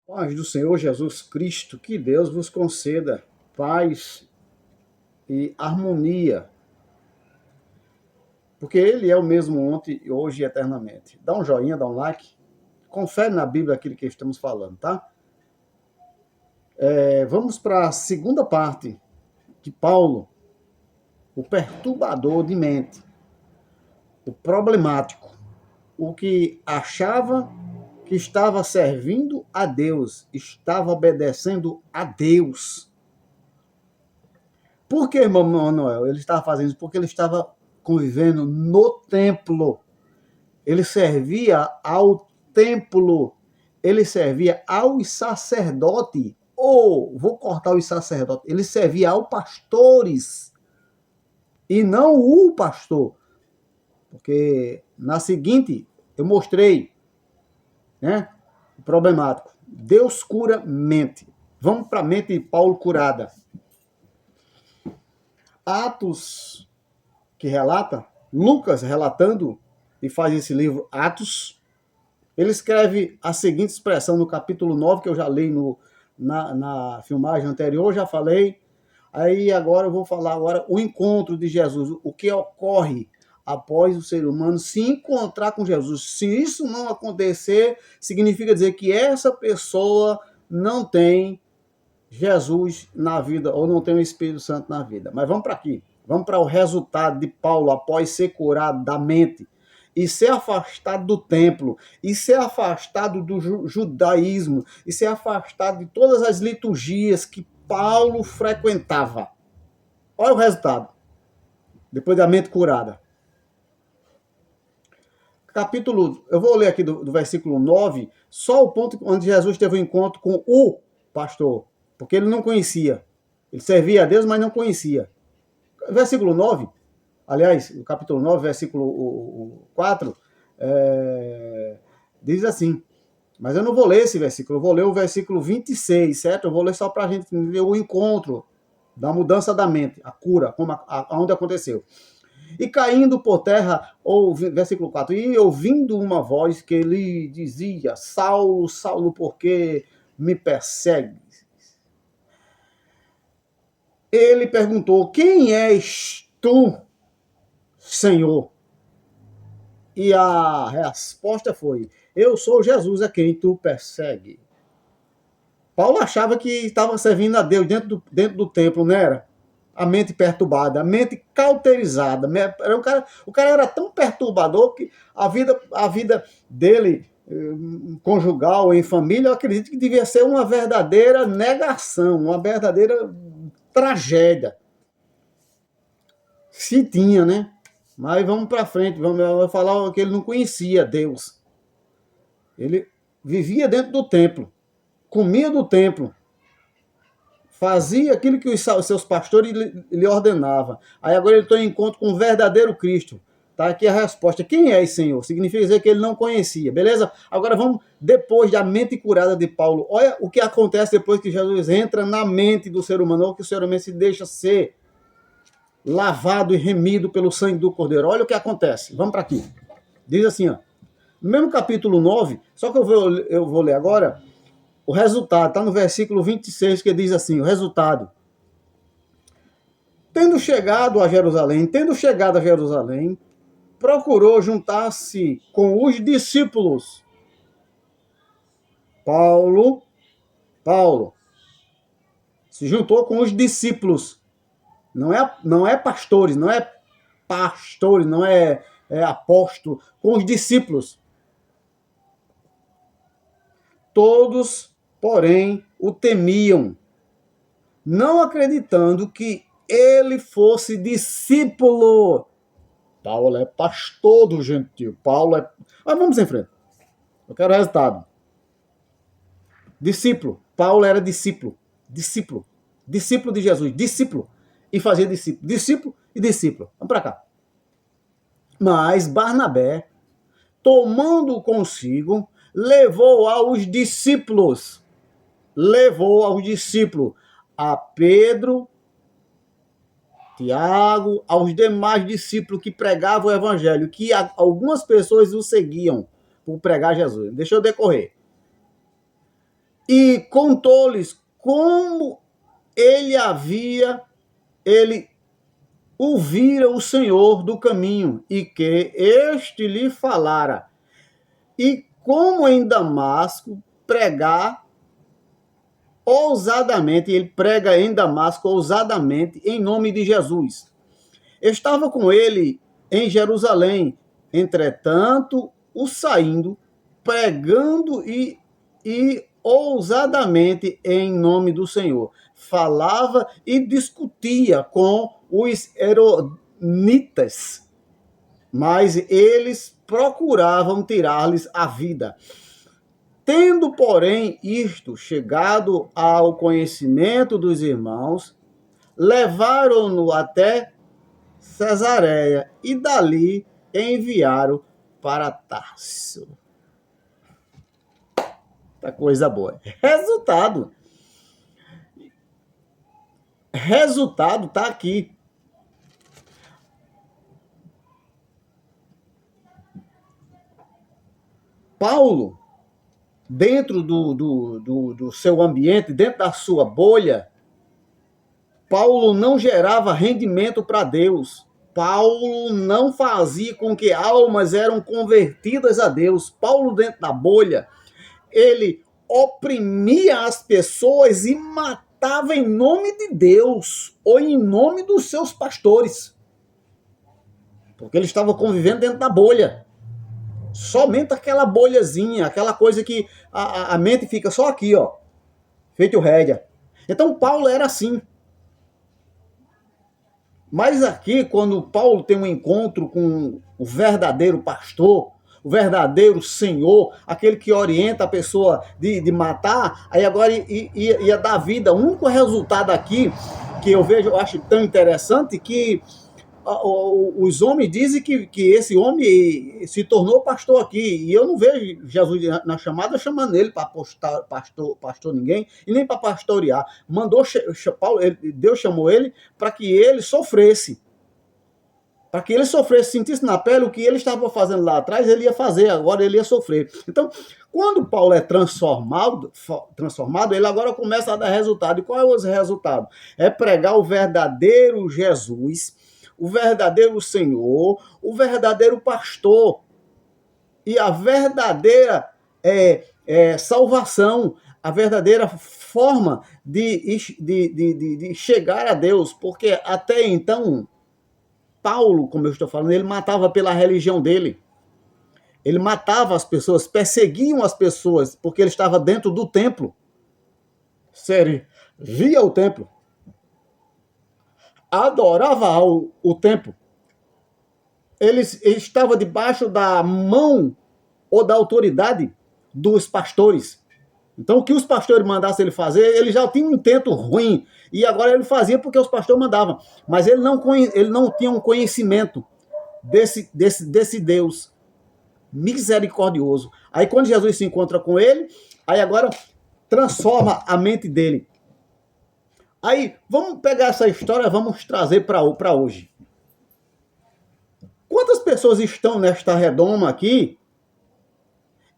Paz do Senhor Jesus Cristo, que Deus vos conceda paz e harmonia, porque Ele é o mesmo ontem, hoje e eternamente. Dá um joinha, dá um like, confere na Bíblia aquilo que estamos falando, tá? Vamos para a segunda parte de Paulo, o perturbador de mente, o problemático, o que achava que estava servindo a Deus, estava obedecendo a Deus. Por que, irmão Manuel, ele estava fazendo isso? Porque ele estava convivendo no templo. Ele servia ao templo. Ele servia aos sacerdotes. Vou cortar os sacerdotes. Ele servia aos pastores. E não o pastor. Porque na seguinte, eu mostrei, né? O problemático. Deus cura mente. Vamos para a mente de Paulo curada. Atos que relata, Lucas relatando, e faz esse livro Atos, ele escreve a seguinte expressão no capítulo 9, que eu já li na filmagem anterior, já falei. Aí agora eu vou falar o encontro de Jesus, o que ocorre após o ser humano se encontrar com Jesus. Se isso não acontecer, significa dizer que essa pessoa não tem Jesus na vida, ou não tem o Espírito Santo na vida. Mas vamos para aqui. Vamos para o resultado de Paulo após ser curado da mente e ser afastado do templo, e ser afastado do judaísmo, e ser afastado de todas as liturgias que Paulo frequentava. Olha o resultado, depois da mente curada. Eu vou ler aqui do versículo 9, só o ponto onde Jesus teve um encontro com o pastor, porque ele não conhecia. Ele servia a Deus, mas não conhecia. Versículo 9, aliás, o capítulo 9, versículo 4, diz assim, mas eu não vou ler esse versículo, eu vou ler o versículo 26, certo? Eu vou ler só para a gente ver o encontro da mudança da mente, a cura, onde aconteceu. E caindo por terra, versículo 4, e ouvindo uma voz que lhe dizia, Saulo, Saulo, por que me persegues? Ele perguntou, quem és tu, Senhor? E a resposta foi, eu sou Jesus a quem tu persegue. Paulo achava que estava servindo a Deus dentro do templo, não era? A mente perturbada, a mente cauterizada. O cara era tão perturbador que a vida dele, conjugal, em família, eu acredito que devia ser uma verdadeira negação, uma verdadeira tragédia. Se tinha, né? Mas vamos para frente, vamos falar que ele não conhecia Deus. Ele vivia dentro do templo, comia do templo, fazia aquilo que os seus pastores lhe ordenavam. Aí agora ele tem um encontro com o verdadeiro Cristo. Tá aqui a resposta. Quem é esse Senhor? Significa dizer que ele não conhecia, beleza? Agora vamos, depois da mente curada de Paulo, olha o que acontece depois que Jesus entra na mente do ser humano, ou que o ser humano se deixa ser lavado e remido pelo sangue do Cordeiro. Olha o que acontece. Vamos para aqui. Diz assim, ó. No mesmo capítulo 9, só que eu vou ler agora, o resultado, está no versículo 26, que diz assim, o resultado. Tendo chegado a Jerusalém, procurou juntar-se com os discípulos. Paulo se juntou com os discípulos. Não é pastores, não é apóstolo, com os discípulos. Todos, porém, o temiam, não acreditando que ele fosse discípulo. Paulo é pastor do gentio. Mas vamos em frente. Eu quero o resultado. Discípulo. Paulo era discípulo. Discípulo de Jesus. Discípulo. E fazia discípulo. Discípulo e discípulo. Vamos para cá. Mas Barnabé, tomando consigo, levou aos discípulos a Pedro, Tiago, aos demais discípulos que pregavam o evangelho, que algumas pessoas o seguiam por pregar Jesus. Deixa eu decorrer. e contou-lhes como ele ouvira o Senhor do caminho, e que este lhe falara, e como em Damasco ele prega em Damasco ousadamente em nome de Jesus. Estava com ele em Jerusalém, entretanto, o saindo, pregando e ousadamente em nome do Senhor. Falava e discutia com os heroditas, mas eles procuravam tirar-lhes a vida. Tendo, porém, isto chegado ao conhecimento dos irmãos, levaram-no até Cesareia e dali enviaram para Tarso. Tá coisa boa. Resultado tá aqui. Paulo, dentro do seu ambiente, dentro da sua bolha, Paulo não gerava rendimento para Deus. Paulo não fazia com que almas eram convertidas a Deus. Paulo, dentro da bolha, ele oprimia as pessoas e matava em nome de Deus ou em nome dos seus pastores. Porque ele estava convivendo dentro da bolha. Somente aquela bolhazinha, aquela coisa que a mente fica só aqui, ó, feito rédea. Então Paulo era assim. Mas aqui, quando Paulo tem um encontro com o verdadeiro pastor, o verdadeiro Senhor, aquele que orienta a pessoa de matar, aí agora ia dar vida. O único resultado aqui que eu vejo, eu acho tão interessante, que os homens dizem que esse homem se tornou pastor aqui, e eu não vejo Jesus na chamada chamando ele para pastor ninguém, e nem para pastorear. Deus chamou ele para que ele sofresse. Para que ele sofresse, sentisse na pele o que ele estava fazendo lá atrás, ele ia fazer, agora ele ia sofrer. Então, quando Paulo é transformado, ele agora começa a dar resultado. E qual é o resultado? É pregar o verdadeiro Jesus, o verdadeiro Senhor, o verdadeiro pastor e a verdadeira salvação, a verdadeira forma de chegar a Deus, porque até então, Paulo, como eu estou falando, ele matava pela religião dele. Ele matava as pessoas, perseguiam as pessoas, porque ele estava dentro do templo. Sério, via o templo, adorava o templo. Ele estava debaixo da mão ou da autoridade dos pastores. Então, o que os pastores mandassem ele fazer, ele já tinha um intento ruim. E agora ele fazia porque os pastores mandavam. Mas ele não tinha um conhecimento desse Deus misericordioso. Aí, quando Jesus se encontra com ele, aí agora transforma a mente dele. Aí, vamos pegar essa história, vamos trazer para hoje. Quantas pessoas estão nesta redoma aqui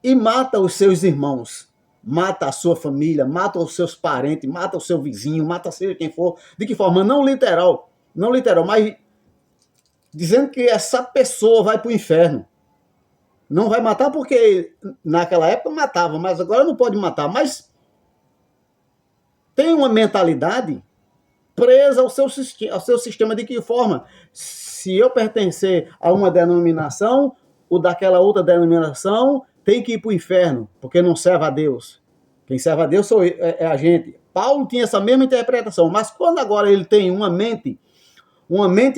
e mata os seus irmãos? Mata a sua família, mata os seus parentes, mata o seu vizinho, mata seja quem for. De que forma? Não literal, mas dizendo que essa pessoa vai para o inferno. Não vai matar porque naquela época matava, mas agora não pode matar. Mas tem uma mentalidade presa ao seu sistema. De que forma? Se eu pertencer a uma denominação, o daquela outra denominação tem que ir para o inferno, porque não serve a Deus. Quem serve a Deus é a gente. Paulo tinha essa mesma interpretação, mas quando agora ele tem uma mente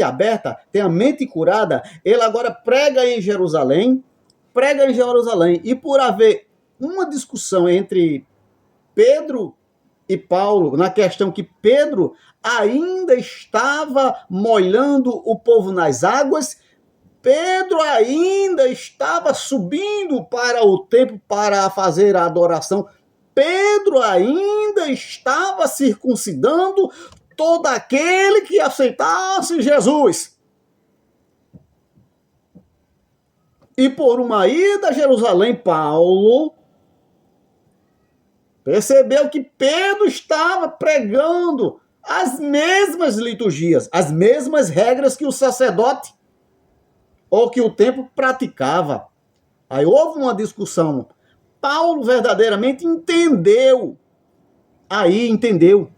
aberta, tem a mente curada, ele agora prega em Jerusalém, e por haver uma discussão entre Pedro e Paulo, na questão que Pedro ainda estava molhando o povo nas águas, Pedro ainda estava subindo para o templo para fazer a adoração, Pedro ainda estava circuncidando todo aquele que aceitasse Jesus. E por uma ida a Jerusalém, Paulo Percebeu que Pedro estava pregando as mesmas liturgias, as mesmas regras que o sacerdote ou que o templo praticava. Aí houve uma discussão. Paulo verdadeiramente entendeu. Aí entendeu.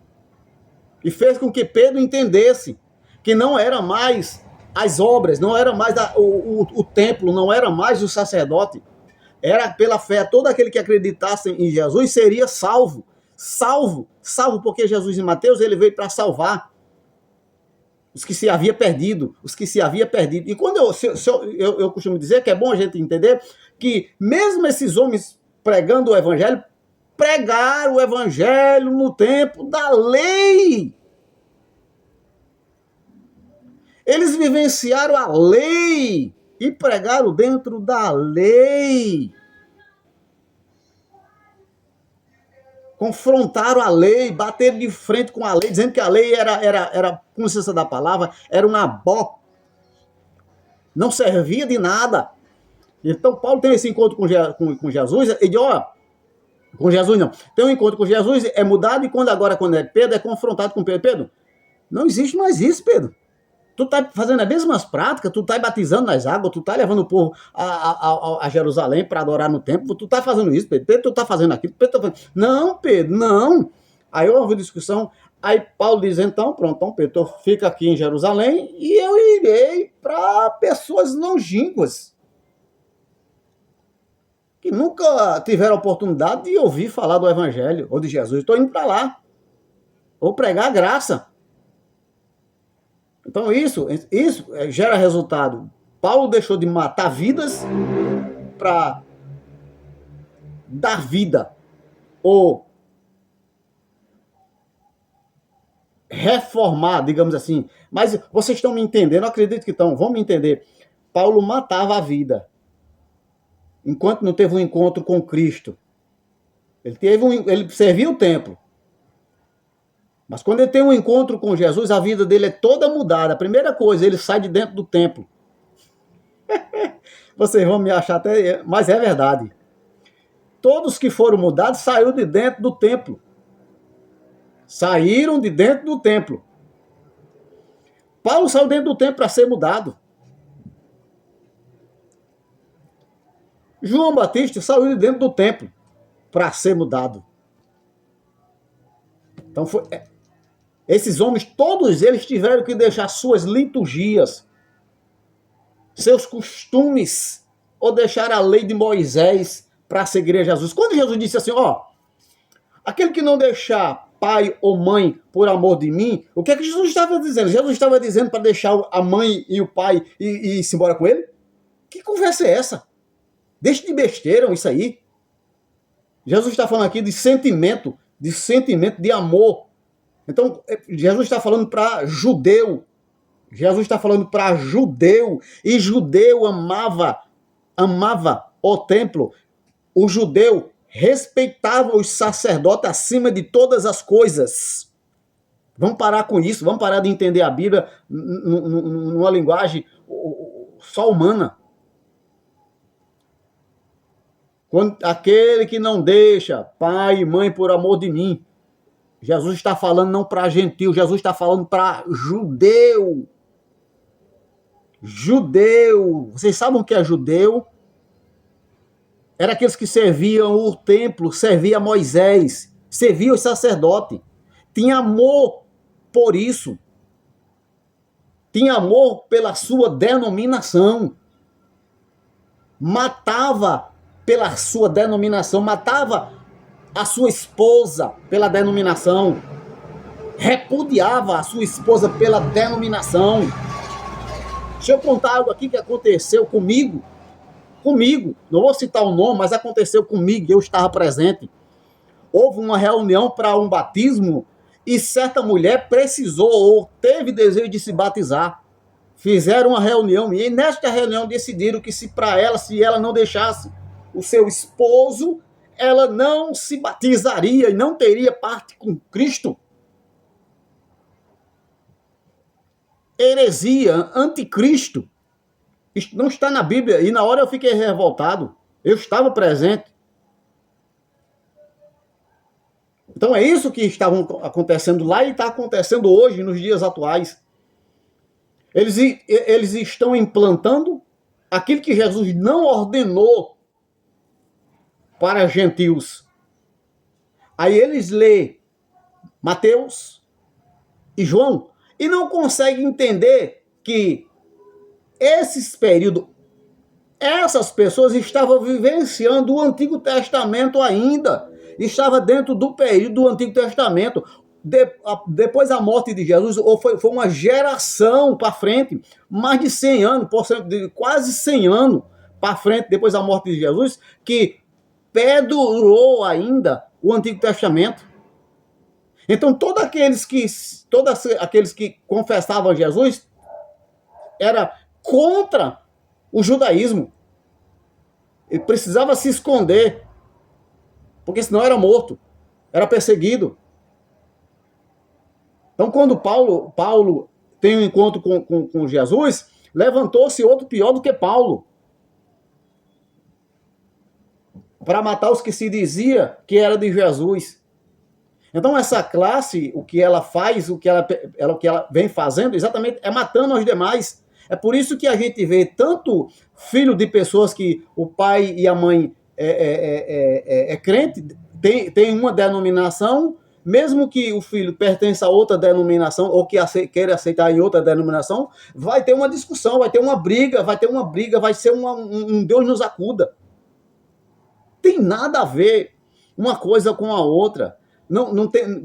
E fez com que Pedro entendesse que não era mais as obras, não era mais o templo, não era mais o sacerdote. Era pela fé. Todo aquele que acreditasse em Jesus seria salvo. Salvo. Salvo porque Jesus em Mateus ele veio para salvar os que se havia perdido. Os que se havia perdido. E quando eu costumo dizer que é bom a gente entender que mesmo esses homens pregando o evangelho, pregaram o evangelho no tempo da lei. Eles vivenciaram a lei e pregaram dentro da lei. Confrontaram a lei, bateram de frente com a lei, dizendo que a lei era com licença da palavra, era uma boca. Não servia de nada. Então Paulo tem esse encontro com Jesus e diz, ó, com Jesus não. Tem um encontro com Jesus, é mudado, e quando é Pedro, é confrontado com Pedro. Pedro, não existe mais isso, Pedro. Tu tá fazendo as mesmas práticas, tu tá batizando nas águas, tu tá levando o povo a Jerusalém para adorar no templo, tu tá fazendo isso, Pedro, tu tá fazendo aquilo, Pedro tá fazendo... Não, Pedro, não. Aí houve discussão, aí Paulo diz, então, pronto, então, Pedro, tu fica aqui em Jerusalém e eu irei para pessoas longínquas, que nunca tiveram a oportunidade de ouvir falar do Evangelho ou de Jesus. Estou indo para lá, vou pregar a graça. Então isso gera resultado. Paulo deixou de matar vidas para dar vida ou reformar, digamos assim. Mas vocês estão me entendendo? Eu acredito que estão. Vão me entender. Paulo matava a vida enquanto não teve um encontro com Cristo. Ele servia o templo. Mas quando ele tem um encontro com Jesus, a vida dele é toda mudada. A primeira coisa, ele sai de dentro do templo. Vocês vão me achar até... Mas é verdade. Todos que foram mudados saíram de dentro do templo. Saíram de dentro do templo. Paulo saiu dentro do templo para ser mudado. João Batista saiu de dentro do templo para ser mudado. Então esses homens, todos eles tiveram que deixar suas liturgias, seus costumes, ou deixar a lei de Moisés para seguir a Jesus. Quando Jesus disse assim, ó, aquele que não deixar pai ou mãe por amor de mim, o que é que Jesus estava dizendo? Jesus estava dizendo para deixar a mãe e o pai e ir-se embora com ele? Que conversa é essa? Deixa de besteira isso aí. Jesus está falando aqui de sentimento, de amor. Então, Jesus está falando para judeu. Jesus está falando para judeu. E judeu amava o templo. O judeu respeitava os sacerdotes acima de todas as coisas. Vamos parar com isso. Vamos parar de entender a Bíblia numa linguagem só humana. Quando aquele que não deixa pai e mãe por amor de mim, Jesus está falando não para gentil, Jesus está falando para judeu. Judeu. Vocês sabem o que é judeu? Era aqueles que serviam o templo, servia Moisés, servia os sacerdotes. Tinha amor por isso. Tinha amor pela sua denominação. Matava pela sua denominação, matava a sua esposa pela denominação, repudiava a sua esposa pela denominação. Deixa eu contar algo aqui que aconteceu comigo, não vou citar o nome, mas aconteceu comigo, eu estava presente. Houve uma reunião para um batismo e certa mulher precisou ou teve desejo de se batizar. Fizeram uma reunião e nesta reunião decidiram que se ela não deixasse o seu esposo, ela não se batizaria e não teria parte com Cristo. Heresia, anticristo. Isto não está na Bíblia. E na hora eu fiquei revoltado. Eu estava presente. Então é isso que estava acontecendo lá e está acontecendo hoje, nos dias atuais. Eles estão implantando aquilo que Jesus não ordenou para gentios. Aí eles lêem Mateus e João e não conseguem entender que esses períodos, essas pessoas estavam vivenciando o Antigo Testamento ainda. Estava dentro do período do Antigo Testamento. Depois da morte de Jesus, foi uma geração para frente, mais de 100 anos, quase 100 anos para frente, depois da morte de Jesus, que perdurou ainda o Antigo Testamento. Então, todos aqueles que confessavam Jesus era contra o judaísmo. Ele precisava se esconder, porque senão era morto, era perseguido. Então, quando Paulo tem um encontro com Jesus, levantou-se outro pior do que Paulo, para matar os que se dizia que era de Jesus. Então, essa classe, o que ela faz, o que ela vem fazendo, exatamente, é matando os demais. É por isso que a gente vê tanto filho de pessoas que o pai e a mãe é crente, tem uma denominação, mesmo que o filho pertença a outra denominação, ou que queira aceitar em outra denominação, vai ter uma discussão, vai ter uma briga, vai ser um Deus nos acuda. Tem nada a ver uma coisa com a outra.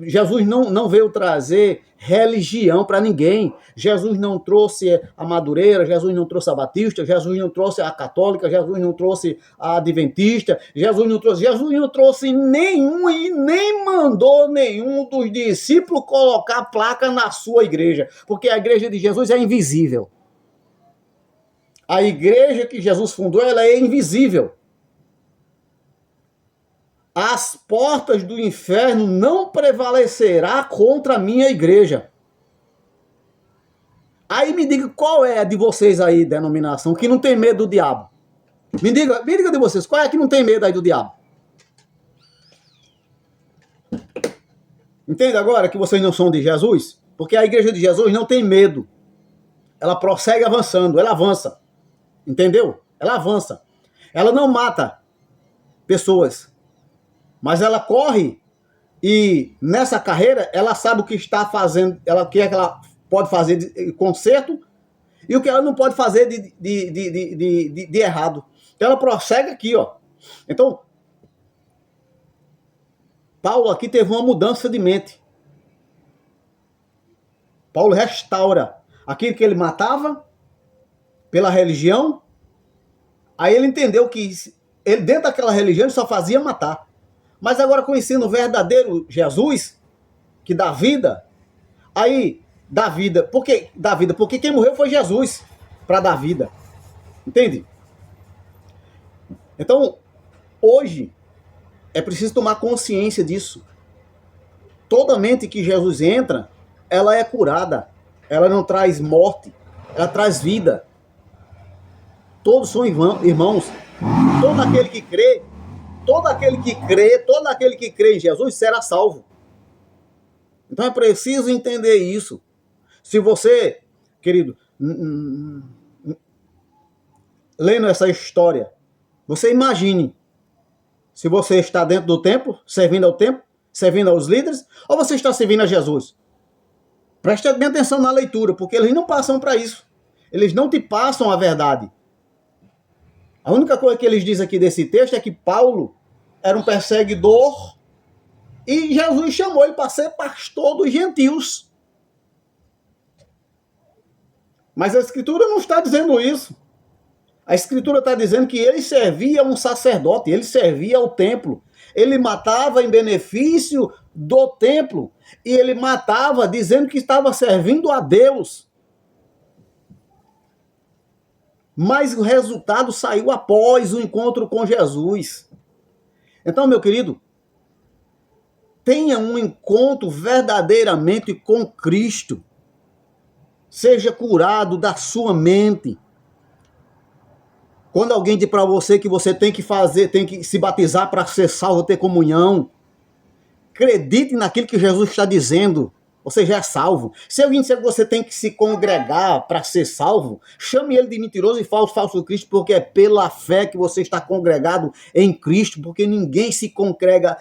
Jesus não veio trazer religião para ninguém. Jesus não trouxe a Madureira, Jesus não trouxe a Batista, Jesus não trouxe a Católica, Jesus não trouxe a Adventista, Jesus não trouxe nenhum e nem mandou nenhum dos discípulos colocar placa na sua igreja, porque a igreja de Jesus é invisível. A igreja que Jesus fundou, ela é invisível. As portas do inferno não prevalecerá contra a minha igreja. Aí me diga qual é a de vocês aí, denominação, que não tem medo do diabo. Me diga de vocês, qual é a que não tem medo aí do diabo? Entende agora que vocês não são de Jesus? Porque a igreja de Jesus não tem medo. Ela prossegue avançando, ela avança. Entendeu? Ela avança. Ela não mata pessoas. Mas ela corre e nessa carreira ela sabe o que está fazendo, o que ela pode fazer de conserto e o que ela não pode fazer de errado. Então ela prossegue aqui, ó. Então, Paulo aqui teve uma mudança de mente. Paulo restaura aquilo que ele matava pela religião. Aí ele entendeu que ele, dentro daquela religião, ele só fazia matar. Mas agora conhecendo o verdadeiro Jesus, que dá vida, aí dá vida. Por que dá vida? Porque quem morreu foi Jesus para dar vida. Entende? Então, hoje, é preciso tomar consciência disso. Toda mente que Jesus entra, ela é curada. Ela não traz morte, ela traz vida. Todos são irmãos. Todo aquele que crê, todo aquele que crê em Jesus será salvo. Então é preciso entender isso. Se você, querido, lendo essa história, você imagine se você está dentro do templo, servindo ao templo, servindo aos líderes, ou você está servindo a Jesus. Preste bem atenção na leitura, porque eles não passam para isso. Eles não te passam a verdade. A única coisa que eles dizem aqui desse texto é que Paulo era um perseguidor e Jesus chamou ele para ser pastor dos gentios. Mas a Escritura não está dizendo isso. A Escritura está dizendo que ele servia um sacerdote, ele servia ao templo. Ele matava em benefício do templo. E ele matava dizendo que estava servindo a Deus. Mas o resultado saiu após o encontro com Jesus. Então, meu querido, tenha um encontro verdadeiramente com Cristo. Seja curado da sua mente. Quando alguém diz para você que você tem que se batizar para ser salvo, ter comunhão, acredite naquilo que Jesus está dizendo. Você já é salvo. Se alguém disser que você tem que se congregar para ser salvo, chame ele de mentiroso e falso Cristo, porque é pela fé que você está congregado em Cristo, porque ninguém se congrega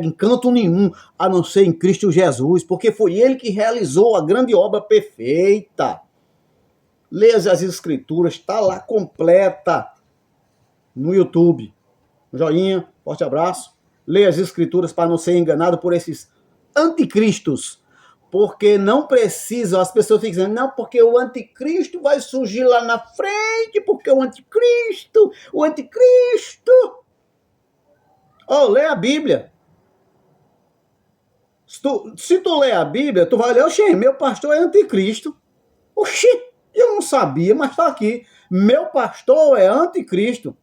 em canto nenhum, a não ser em Cristo Jesus, porque foi ele que realizou a grande obra perfeita. Leia as Escrituras, está lá completa no YouTube. Joinha, forte abraço. Leia as Escrituras para não ser enganado por esses anticristos. Porque não precisam, as pessoas ficam dizendo, não, porque o anticristo vai surgir lá na frente, porque o anticristo. Oh, lê a Bíblia. Se tu ler a Bíblia, tu vai ler, oxê, meu pastor é anticristo. Oxê, eu não sabia, mas está aqui. Meu pastor é anticristo.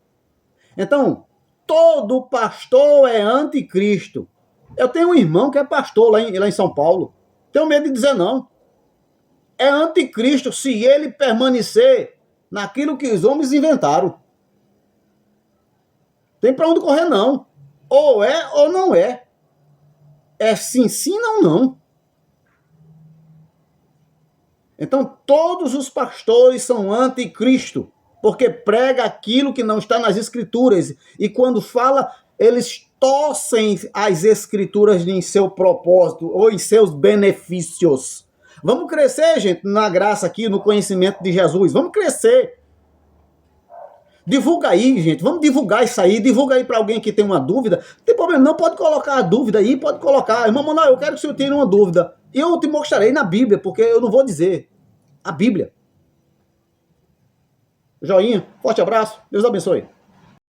Então, todo pastor é anticristo. Eu tenho um irmão que é pastor lá em São Paulo. Tenho medo de dizer não. É anticristo se ele permanecer naquilo que os homens inventaram. Tem para onde correr não. Ou é ou não é. É sim, sim, não, não. Então todos os pastores são anticristo, porque prega aquilo que não está nas Escrituras. E quando fala, eles torcem as Escrituras em seu propósito ou em seus benefícios. Vamos crescer, gente, na graça aqui, no conhecimento de Jesus. Vamos crescer. Divulga aí, gente. Vamos divulgar isso aí. Divulga aí para alguém que tem uma dúvida. Não tem problema não, pode colocar a dúvida aí, pode colocar. Irmão Manuel, eu quero que o senhor tenha uma dúvida. E eu te mostrarei na Bíblia, porque eu não vou dizer. A Bíblia. Joinha, forte abraço. Deus abençoe.